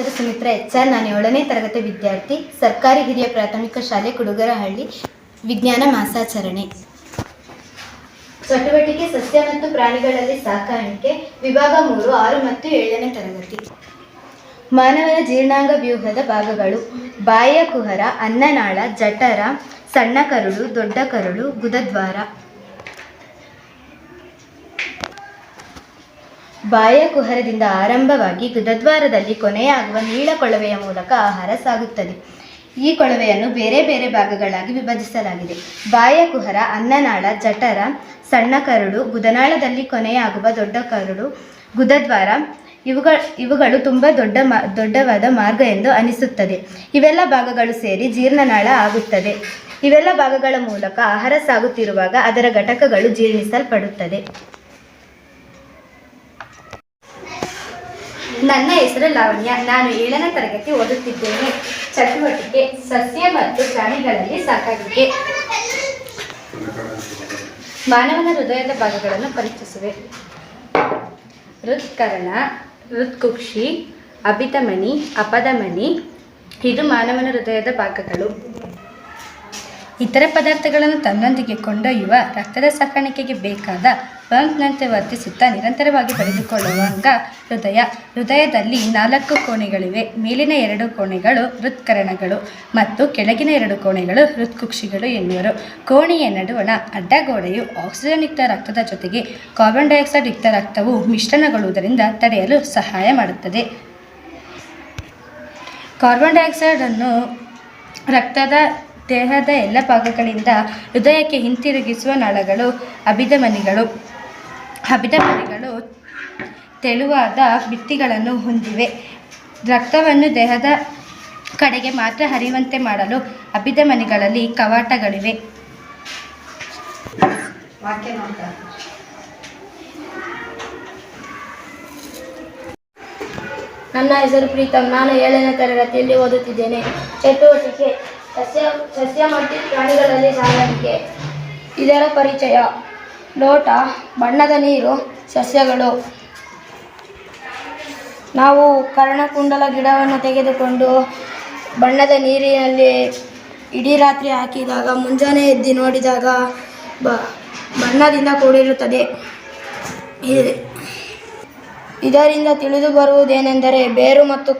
ಹೆಸರು ಸುಮಿತ್ರಾ HR. ನಾನು 7ನೇ ತರಗತಿ ವಿದ್ಯಾರ್ಥಿ. ಸರ್ಕಾರಿ ಹಿರಿಯ ಪ್ರಾಥಮಿಕ ಶಾಲೆ ಕುಡುಗರಹಳ್ಳಿ. ವಿಜ್ಞಾನ ಮಾಸಾಚರಣೆ. ಚಟುವಟಿಕೆ ಸಸ್ಯ ಮತ್ತು ಪ್ರಾಣಿಗಳಲ್ಲಿ ಸಾಕಾಣಿಕೆ. ವಿಭಾಗ 3, 6 ಮತ್ತು 7ನೇ ತರಗತಿ. ಮಾನವನ ಜೀರ್ಣಾಂಗ ವ್ಯೂಹದ ಭಾಗಗಳು: ಬಾಯಿಯ ಕುಹರ, ಅನ್ನನಾಳ, ಜಠರ, ಸಣ್ಣ ಕರುಳು, ದೊಡ್ಡ ಕರುಳು, ಗುದದ್ವಾರ. ಬಾಯಿಯ ಕುಹರದಿಂದ ಆರಂಭವಾಗಿ ಗುದದ್ವಾರದಲ್ಲಿ ಕೊನೆಯಾಗುವ ನೀಳ ಕೊಳವೆಯ ಮೂಲಕ ಆಹಾರ ಸಾಗುತ್ತದೆ. ಈ ಕೊಳವೆಯನ್ನು ಬೇರೆ ಬೇರೆ ಭಾಗಗಳಾಗಿ ವಿಭಜಿಸಲಾಗಿದೆ. ಬಾಯಿಯ ಕುಹರ, ಅನ್ನನಾಳ, ಜಠರ, ಸಣ್ಣ ಕರುಳು, ಗುದನಾಳದಲ್ಲಿ ಕೊನೆಯಾಗುವ ದೊಡ್ಡ ಕರುಳು, ಗುದದ್ವಾರ. ಇವುಗಳು ತುಂಬ ದೊಡ್ಡವಾದ ಮಾರ್ಗ ಎಂದು ಅನಿಸುತ್ತದೆ. ಇವೆಲ್ಲ ಭಾಗಗಳು ಸೇರಿ ಜೀರ್ಣನಾಳ ಆಗುತ್ತದೆ. ಇವೆಲ್ಲ ಭಾಗಗಳ ಮೂಲಕ ಆಹಾರ ಸಾಗುತ್ತಿರುವಾಗ ಅದರ ಘಟಕಗಳು ಜೀರ್ಣಿಸಲ್ಪಡುತ್ತದೆ. ನನ್ನ ಹೆಸರು ಲಾವಣ್ಯ. ನಾನು 7ನೇ ತರಗತಿ ಓದುತ್ತಿದ್ದೇನೆ. ಚಟುವಟಿಕೆ ಸಸ್ಯ ಮತ್ತು ಪ್ರಾಣಿಗಳಲ್ಲಿ ಸಾಕಾಣಿಕೆ. ಮಾನವನ ಹೃದಯದ ಭಾಗಗಳನ್ನು ಪರೀಕ್ಷಿಸುವೆ. ಹೃತ್ಕರ್ಣ, ಹೃತ್ಕುಕ್ಷಿ, ಅಭಿಧಮನಿ, ಅಪಧಮನಿ. ಇದು ಮಾನವನ ಹೃದಯದ ಭಾಗಗಳು. ಇತರೆ ಪದಾರ್ಥಗಳನ್ನು ತನ್ನೊಂದಿಗೆ ಕೊಂಡೊಯ್ಯುವ, ರಕ್ತದ ಸಾಕಾಣಿಕೆಗೆ ಬೇಕಾದ ಪಂಪ್ನಂತೆ ವರ್ತಿಸುತ್ತಾ ನಿರಂತರವಾಗಿ ಬಡಿದುಕೊಳ್ಳುವ ಅಂಗ ಹೃದಯ. ಹೃದಯದಲ್ಲಿ 4 ಕೋಣೆಗಳಿವೆ. ಮೇಲಿನ 2 ಕೋಣೆಗಳು ಹೃತ್ಕರ್ಣಗಳು ಮತ್ತು ಕೆಳಗಿನ 2 ಕೋಣೆಗಳು ಹೃತ್ಕುಕ್ಷಿಗಳು ಎನ್ನುವರು. ಕೋಣೆಯ ನಡುವಣ ಅಡ್ಡಗೋಡೆಯು ಆಕ್ಸಿಜನ್ ಯುಕ್ತ ರಕ್ತದ ಜೊತೆಗೆ ಕಾರ್ಬನ್ ಡೈಆಕ್ಸೈಡ್ ಯುಕ್ತ ರಕ್ತವು ಮಿಶ್ರಣಗೊಳ್ಳುವುದರಿಂದ ತಡೆಯಲು ಸಹಾಯ ಮಾಡುತ್ತದೆ. ಕಾರ್ಬನ್ ಡೈಆಕ್ಸೈಡನ್ನು ದೇಹದ ಎಲ್ಲ ಭಾಗಗಳಿಂದ ಹೃದಯಕ್ಕೆ ಹಿಂತಿರುಗಿಸುವ ನಾಳಗಳು ಅಭಿಧಮನಿಗಳು. ಅಭಿಧಮನಿಗಳು ತೆಳುವಾದ ಭಿತ್ತಿಗಳನ್ನು ಹೊಂದಿವೆ. ರಕ್ತವನ್ನು ದೇಹದ ಕಡೆಗೆ ಮಾತ್ರ ಹರಿಯುವಂತೆ ಮಾಡಲು ಅಭಿಧಮನಿಗಳಲ್ಲಿ ಕವಾಟಗಳಿವೆ. ನನ್ನ ಹೆಸರು ಪ್ರೀತಮ್. ನಾನು 7ನೇ ತರಗತಿಯಲ್ಲಿ ಓದುತ್ತಿದ್ದೇನೆ. ಚಟುವಟಿಕೆ ಸಸ್ಯ ಮತ್ತು ಪ್ರಾಣಿಗಳಲ್ಲಿ ಸಾಕಾಣಿಕೆ. ಇದರ ಪರಿಚಯ: ಲೋಟ, ಬಣ್ಣದ ನೀರು, ಸಸ್ಯಗಳು. ನಾವು ಕರ್ಣಕುಂಡಲ ಗಿಡವನ್ನು ತೆಗೆದುಕೊಂಡು ಬಣ್ಣದ ನೀರಿನಲ್ಲಿ ಇಡೀ ರಾತ್ರಿ ಹಾಕಿದಾಗ ಮುಂಜಾನೆ ಎದ್ದು ನೋಡಿದಾಗ ಬಣ್ಣದಿಂದ ಕೂಡಿರುತ್ತದೆ. ಇದರಿಂದ ತಿಳಿದು ಬರುವುದೇನೆಂದರೆ ಬೇರು ಮತ್ತು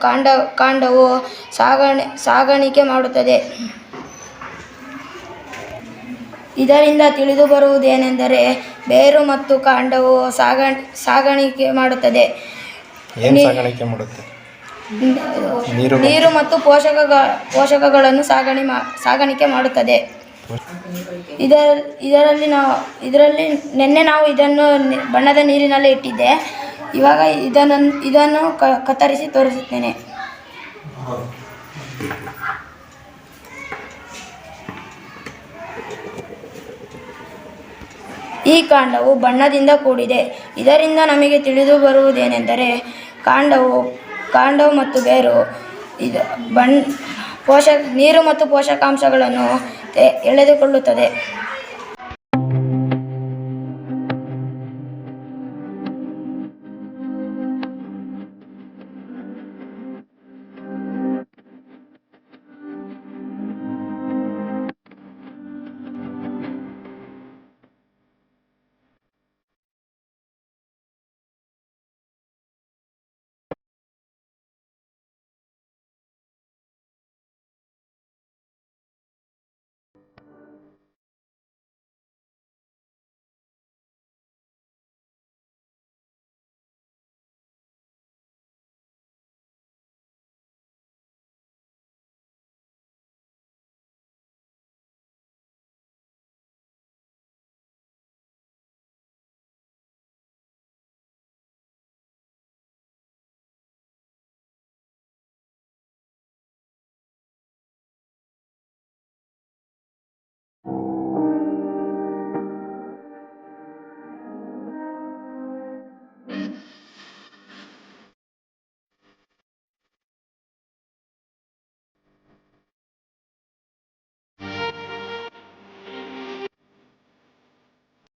ಕಾಂಡವು ಸಾಗಾಣಿಕೆ ಮಾಡುತ್ತದೆ. ಇದರಿಂದ ತಿಳಿದು ಬರುವುದೇನೆಂದರೆ ಬೇರು ಮತ್ತು ಕಾಂಡವು ಸಾಗಾಣಿಕೆ ಮಾಡುತ್ತದೆ. ನೀರು ಮತ್ತು ಪೋಷಕಗಳನ್ನು ಸಾಗಾಣಿಕೆ ಮಾಡುತ್ತದೆ. ಇದರಲ್ಲಿ ನಿನ್ನೆ ನಾವು ಇದನ್ನು ಬಣ್ಣದ ನೀರಿನಲ್ಲಿ ಇಟ್ಟಿದ್ದೆ. ಇವಾಗ ಇದನ್ನು ಕತ್ತರಿಸಿ ತೋರಿಸುತ್ತೇನೆ. ಈ ಕಾಂಡವು ಬಣ್ಣದಿಂದ ಕೂಡಿದೆ. ಇದರಿಂದ ನಮಗೆ ತಿಳಿದು ಬರುವುದೇನೆಂದರೆ ಕಾಂಡವು ಮತ್ತು ಬೇರು ನೀರು ಮತ್ತು ಪೋಷಕಾಂಶಗಳನ್ನು ಎಳೆದುಕೊಳ್ಳುತ್ತದೆ.